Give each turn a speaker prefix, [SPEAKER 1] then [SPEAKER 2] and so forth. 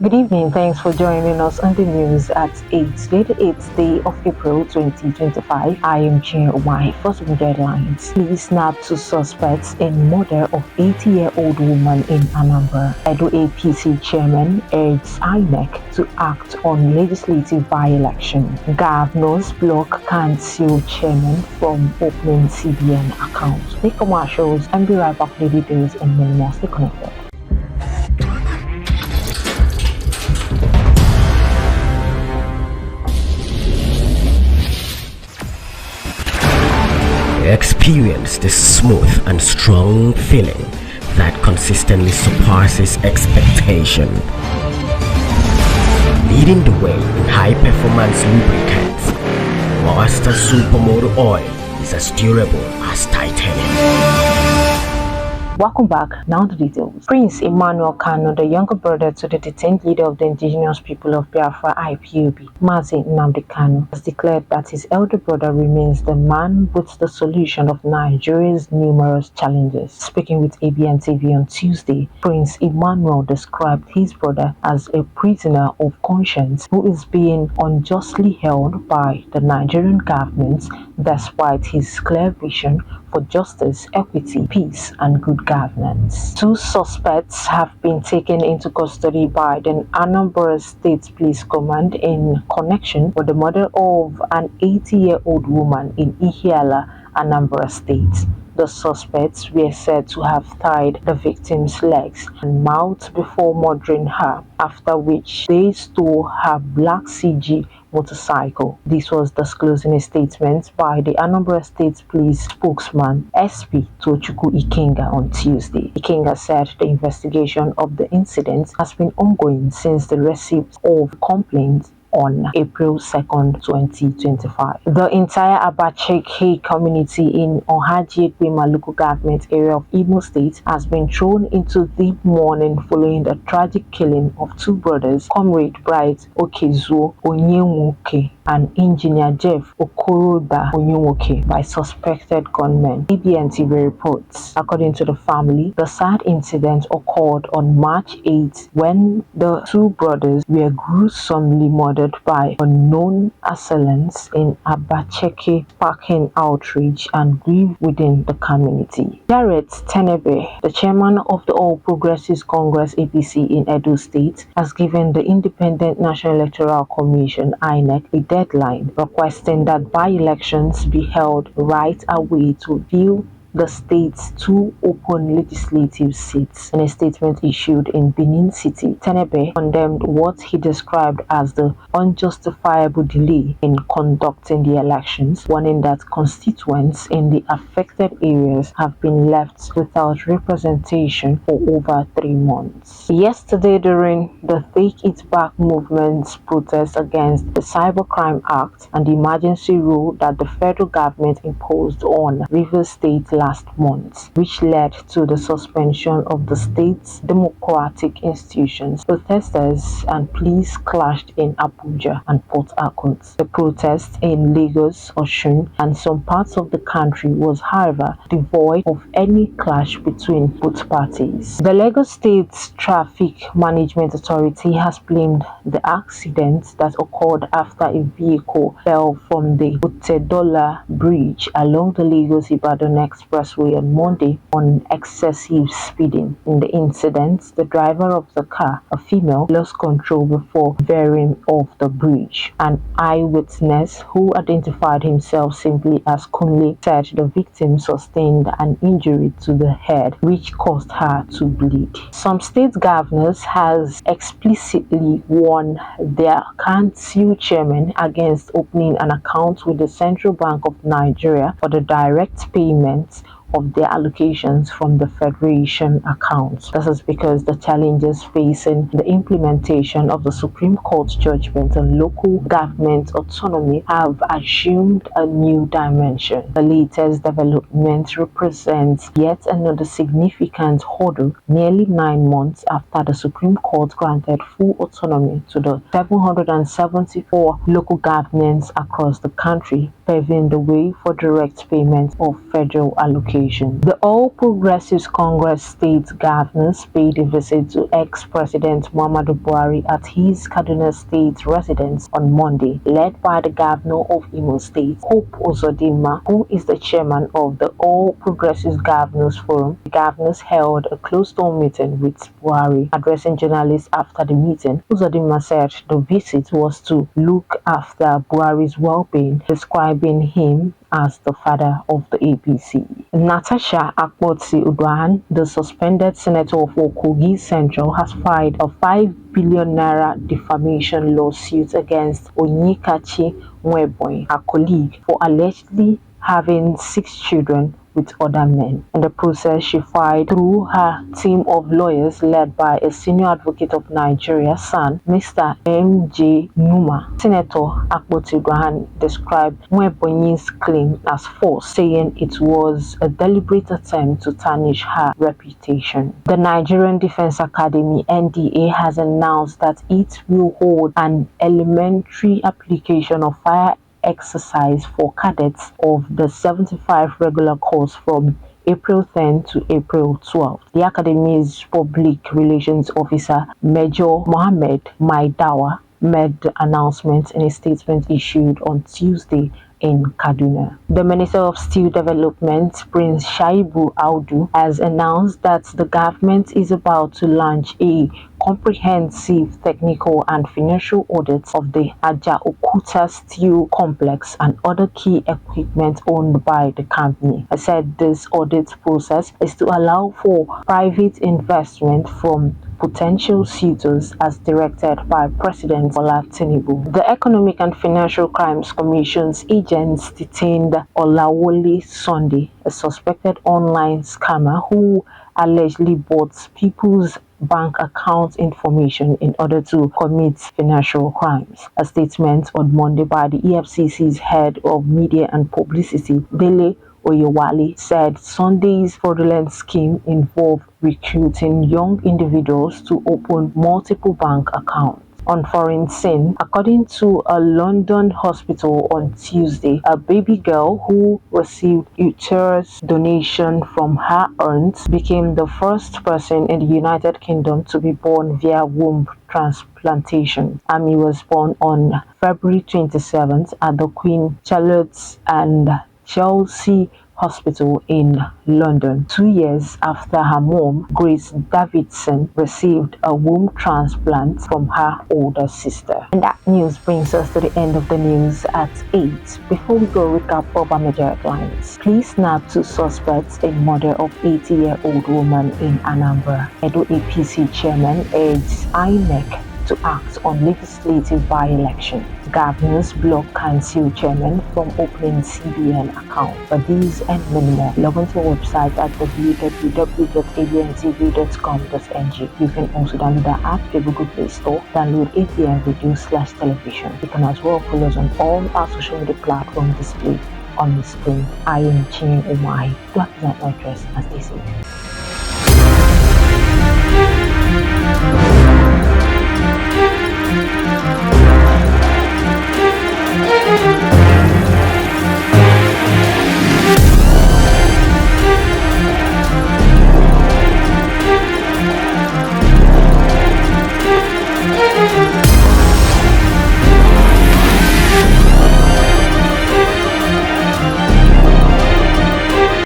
[SPEAKER 1] Good evening. Thanks for joining us on the news at 8, the 8th day of April 2025. I am my first headlines. Police snap two suspects in murder of 80-year-old woman in Anambra. Edo APC chairman urges INEC to act on legislative by-election. Governors block cancel chairman from opening CBN account. Take commercials and be right back with the details and many more. Stay connected.
[SPEAKER 2] Experience the smooth and strong feeling that consistently surpasses expectation. Leading the way in high-performance lubricants, Master Supermoto Oil is as durable as titanium.
[SPEAKER 1] Welcome back. Now the details. Prince Emmanuel Kanu, the younger brother to the detained leader of the indigenous people of Biafra IPOB, Mazi Nnamdi Kanu, has declared that his elder brother remains the man with the solution of Nigeria's numerous challenges. Speaking with Abn Tv on Tuesday, Prince Emmanuel described his brother as a prisoner of conscience who is being unjustly held by the Nigerian government despite his clear vision for justice, equity, peace, and good governance. Two suspects have been taken into custody by the Anambra State Police Command in connection with the murder of an 80-year-old woman in Ihiala, Anambra State. The suspects were said to have tied the victim's legs and mouth before murdering her, after which they stole her black CG motorcycle. This was disclosed in a statement by the Anambra State Police spokesman SP Tochukwu Ikenga on Tuesday. Ikenga said the investigation of the incident has been ongoing since the receipt of complaints on April 2nd, 2025. The entire Abacheke community in Ohajiekwe local government area of Imo State has been thrown into deep mourning following the tragic killing of two brothers, Comrade Bright Okezuo Onyenwoke and Engineer Jeff Okoroda Onyenwoke, by suspected gunmen. Abn Tv reports. According to the family, the sad incident occurred on March 8 when the two brothers were gruesomely murdered by unknown assailants in Abacheke, sparking outrage and grief within the community. Jarrett Tenebe, the chairman of the All Progressives Congress APC in Edo State, has given the Independent National Electoral Commission INEC a deadline requesting that by-elections be held right away to fill the state's two open legislative seats. In a statement issued in Benin City, Tenebe condemned what he described as the unjustifiable delay in conducting the elections, warning that constituents in the affected areas have been left without representation for over 3 months. Yesterday, during the Take It Back movement's protest against the Cybercrime Act and the emergency rule that the federal government imposed on Rivers State last month, which led to the suspension of the state's democratic institutions, protesters and police clashed in Abuja and Port Harcourt. The protest in Lagos, Osun, and some parts of the country was, however, devoid of any clash between both parties. The Lagos State Traffic Management Authority has blamed the accident that occurred after a vehicle fell from the Otedola Bridge along the Lagos-Ibadan Expressway on Monday on excessive speeding. In the incident, the driver of the car, a female, lost control before veering off the bridge. An eyewitness who identified himself simply as Kunle said the victim sustained an injury to the head which caused her to bleed. Some state governors has explicitly warned their council chairman against opening an account with the Central Bank of Nigeria for the direct payments of their allocations from the Federation accounts. This is because the challenges facing the implementation of the Supreme Court judgment on local government autonomy have assumed a new dimension. The latest development represents yet another significant hurdle nearly 9 months after the Supreme Court granted full autonomy to the 774 local governments across the country, paving the way for direct payment of federal allocations. The All Progressives Congress state governors paid a visit to ex-President Muhammadu Buhari at his Kaduna State residence on Monday, led by the governor of Imo State, Hope Uzodinma, who is the chairman of the All Progressives Governors Forum. The governors held a closed-door meeting with Buhari. Addressing journalists after the meeting, Uzodinma said the visit was to look after Buhari's well-being, describing him as the father of the APC. Natasha Akpotsi-Uduaghan, the suspended senator for Kogi Central, has filed a 5 billion naira defamation lawsuit against Onyekachi Nwebonyi, her colleague, for allegedly having 6 children with other men. In the process, she filed through her team of lawyers led by a senior advocate of Nigeria, SAN, Mr. M.J. Numa. Senator Akpotsi-Uduaghan described Nwebonyi's claim as false, saying it was a deliberate attempt to tarnish her reputation. The Nigerian Defense Academy (NDA) has announced that it will hold an elementary application of fire exercise for cadets of the 75 regular course from April 10 to April 12. The Academy's Public Relations Officer, Major Mohammed Maidawa, made the announcement in a statement issued on Tuesday in Kaduna. The Minister of Steel Development, Prince Shaibu Audu, has announced that the government is about to launch a comprehensive technical and financial audit of the Ajaokuta Steel Complex and other key equipment owned by the company. I said this audit process is to allow for private investment from potential suitors as directed by President Bola Tinubu. The Economic and Financial Crimes Commission's agents detained Olawole Sunday, a suspected online scammer who allegedly bought people's bank account information in order to commit financial crimes. A statement on Monday by the EFCC's head of media and publicity, Dele Oyewale, said Sunday's fraudulent scheme involved recruiting young individuals to open multiple bank accounts on foreign sin. According to a London hospital on Tuesday, a baby girl who received uterus donation from her aunt became the first person in the United Kingdom to be born via womb transplantation. Amy was born on February 27th at the Queen Charlotte and Chelsea Hospital in London, 2 years after her mom, Grace Davidson, received a womb transplant from her older sister. And that news brings us to the end of the news at 8. Before we go recap of major headlines, please snap to suspects a murder of 80-year-old woman in Anambra. Edo APC chairman urges INEC to act on legislative by-election. Governors block Council chairman from opening CBN account. For these and many more, log on to our website at www.abntv.com.ng. You can also download the app to Google Play Store. Download ABN Radio/television. You can as well follow us on all our social media platforms displayed on the screen. I am Chin Umai. Do represent my address as they say.